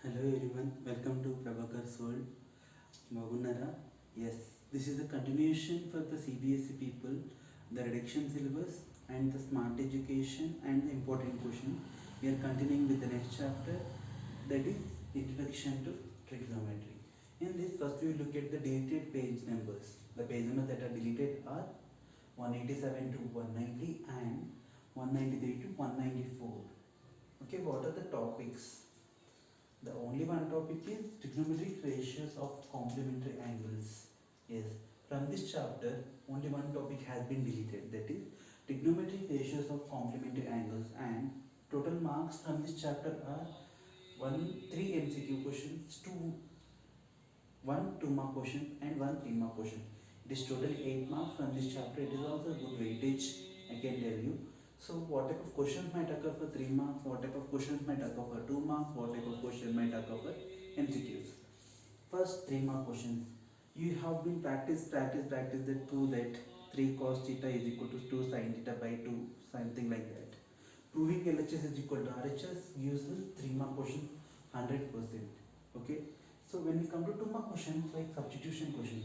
Hello everyone, welcome to Prabhakar's World. Bagunara. Yes, this is a continuation for the CBSE people, the reduction syllabus and the smart education and the important question. We are continuing with the next chapter, that is introduction to trigonometry. In this, first we will look at the deleted page numbers. The page numbers that are deleted are 187 to 190 and 193 to 194. Okay, what are the topics? The only one topic is trigonometric ratios of complementary angles. Yes, from this chapter, only one topic has been deleted, that is trigonometric ratios of complementary angles, and total marks from this chapter are 3 MCQ questions, 1 2-mark question and 1 3-mark question. It is totally 8 marks from this chapter. It is also a good weightage, I can tell you. So what type of questions might occur for 3 marks, what type of questions might occur for 2 marks, what type of question might occur for MCQs. First 3-mark questions. You have been practice that prove that 3 cos theta is equal to 2 sin theta by 2, something like that. Proving LHS is equal to RHS gives us 3-mark question 100%. Okay. So when we come to 2-mark questions, like substitution question,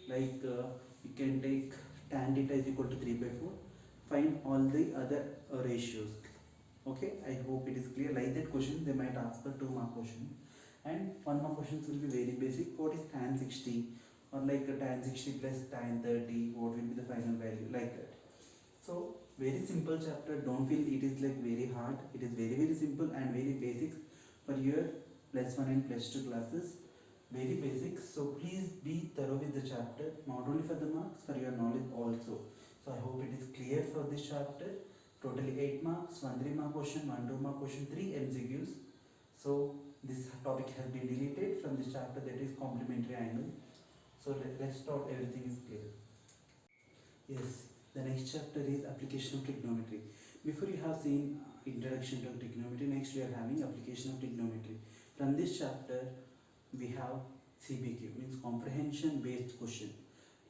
like you can take tan theta is equal to 3 by 4, find all the other ratios. Okay, I hope it is clear. Like that question they might ask for 2-mark question, and 1-mark questions will be very basic. What is tan 60, or like tan 60 plus tan 30, what will be the final value, like that. So very simple chapter, don't feel it is like very hard. It is very simple and very basics for your +1 and +2 classes. Very basic, so please be thorough with the chapter, not only for the marks, for your knowledge also. So I hope it is clear for this chapter. Totally 8 marks, 1 3-mark question, 1 2-mark question, 3 MCQs. So this topic has been deleted from this chapter, that is complementary angle. So let's talk, everything is clear. Yes, the next chapter is application of trigonometry. Before you have seen introduction to trigonometry, next we are having application of trigonometry. From this chapter we have CBQ, means comprehension based question.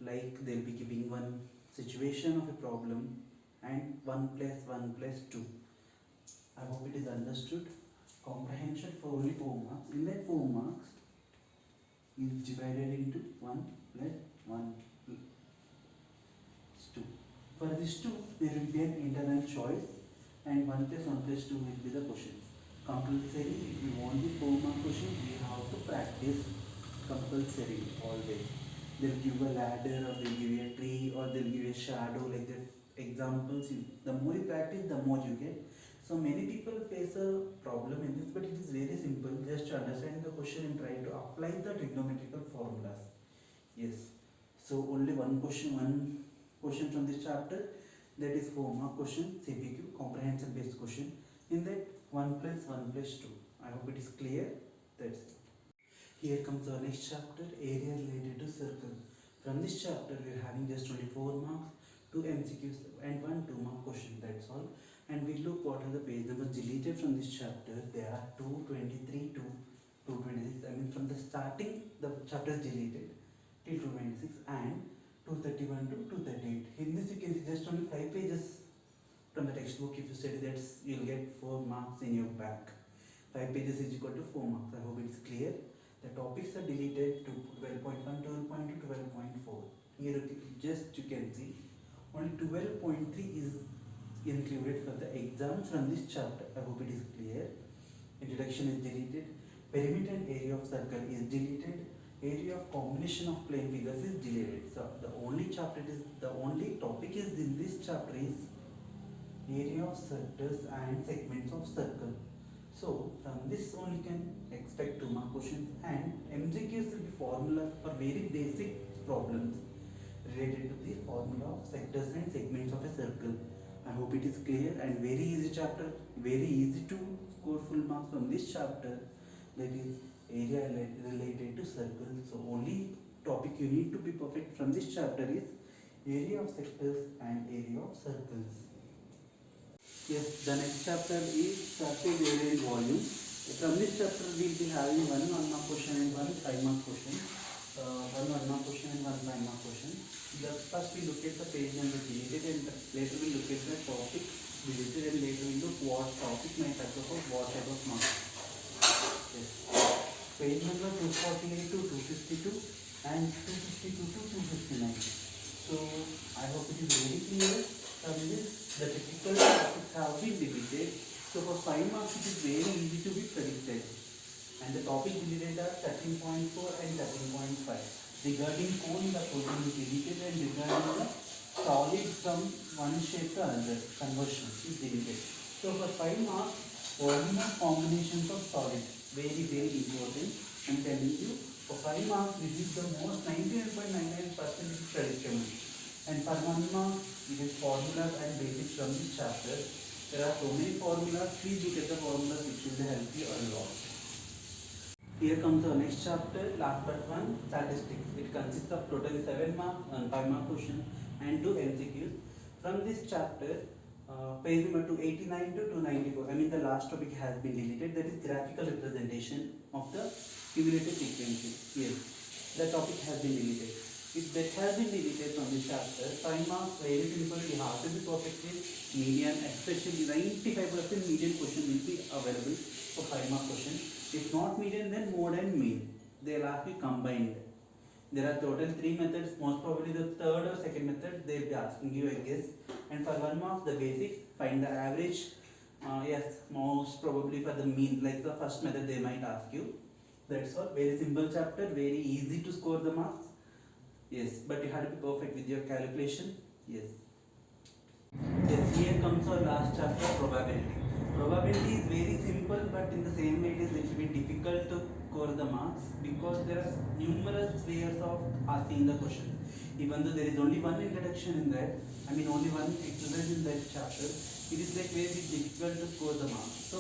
Like they will be giving one situation of a problem and 1 plus 1 plus 2. I hope it is understood. Comprehension for only 4 marks. In that 4 marks is divided into 1 plus 1 plus 2. For this 2, there will be an internal choice, and 1 plus 1 plus 2 will be the question. Compulsory, if you want the 4-mark question, we have to practice compulsory always. They'll give a ladder, or they'll give you a tree, or they'll give you a shadow, like that. Examples, the more you practice, the more you get. So many people face a problem in this, but it is very simple. Just to understand the question and try to apply the trigonometrical formulas. Yes. So only one question from this chapter, that is 4-mark question, CPQ, comprehension based question. In that 1 plus 1 plus 2. I hope it is clear. That's it. Here comes our next chapter, area related to circle. From this chapter we are having just only 4 marks, 2 MCQs and 1 2-mark question, that's all. And we look what are the page numbers deleted from this chapter. There are 223 to 226. I mean from the starting the chapter is deleted till 226, and 231 to 238. In this you can see just only 5 pages from the textbook. If you study that, you'll get 4 marks in your back. 5 pages is equal to 4 marks. I hope it is clear. The topics are deleted to 12.1, 12.2, 12.4. Here just you can see only 12.3 is included for the exam from this chapter. I hope it is clear. Introduction is deleted. Perimeter and area of circle is deleted. Area of combination of plane figures is deleted. So the only topic is in this chapter is area of circles and segments of circle. So from this only you can expect 2-mark questions, and MCQs will be formulas for very basic problems related to the formula of sectors and segments of a circle. I hope it is clear, and very easy chapter, very easy to score full marks from this chapter, that is area related to circles. So only topic you need to be perfect from this chapter is area of sectors and area of circles. Yes, the next chapter is surface area and volume. From this chapter we will be having 1 1-mark question and 1 5-mark question. 1 1-mark question and 1 5-mark question. First we look at the page number deleted, and later we look at the topic deleted, and later we look what topic might occur for what type of marks. Yes. Page number 248 to 252 and 252 to 259. So I hope it is very clear from this. The typical topics have been deleted. So for 5 marks it is very easy to be predicted. And the topic deleted are 13.4 and 13.5. Regarding cone, the coding is deleted, and regarding the solid from one shape to another conversion is deleted. So for 5 marks, formula combinations of solids, very important. I am telling you, for 5 marks this is the most 99.99% is predictable. And for 1 mark it is formulas and basics from this chapter. There are so many formulas. Please look at the formulas, which will help you a lot. Here comes our next chapter, last but one, statistics. It consists of totally 7 marks, 5 mark question and 2 MCQs. From this chapter, page number 289 to 294, I mean the last topic has been deleted, that is graphical representation of the cumulative frequency. Yes, the topic has been deleted. If that has been deleted from this chapter, 5 marks, very simple, you have to be perfect with median, especially 95% median question will be available for 5 mark question. If not median, then mode and mean. They will ask you combined. There are total 3 methods, most probably the third or second method they will be asking you, I guess. And for 1 mark, the basics, find the average. Yes, most probably for the mean, like the first method they might ask you. That's all. Very simple chapter, very easy to score the marks. Yes, but you have to be perfect with your calculation. Yes. Yes, here comes our last chapter, probability. Probability is very simple, but in the same way it is little bit difficult to score the marks because there are numerous layers of asking the question. Even though there is only one introduction in that, I mean only one exercise in that chapter, it is like very difficult to score the marks. So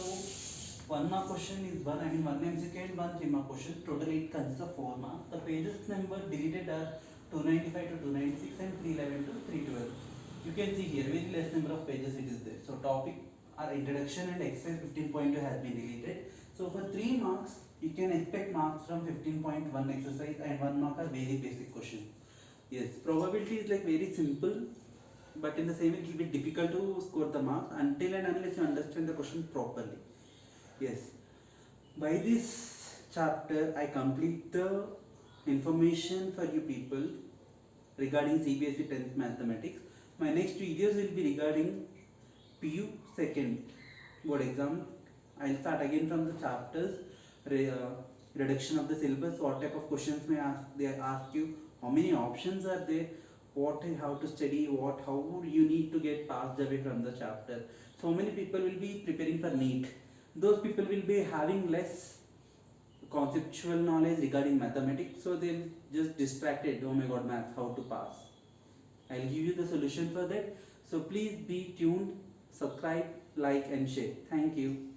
1 mark question is one MCQ and 1 3 mark question. Totally it consists of 4 marks. The pages number deleted are 295 to 296 and 311 to 312. You can see here very less number of pages it is there. So topic or introduction and exercise 15.2 has been deleted. So for 3 marks you can expect marks from 15.1 exercise and 1 mark are very basic question. Yes, probability is like very simple, but in the same way it will be difficult to score the marks until and unless you understand the question properly. Yes, by this chapter I complete the information for you people regarding CBSE 10th mathematics. My next videos will be regarding PU second board exam. I'll start again from the chapters, reduction of the syllabus, what type of questions they ask you, how many options are there, what you have to study, how you need to get passed away from the chapter. So many people will be preparing for NEET. Those people will be having less conceptual knowledge regarding mathematics, so they'll just distracted, oh my god, math, how to pass. I'll give you the solution for that. So please be tuned, subscribe, like and share. Thank you.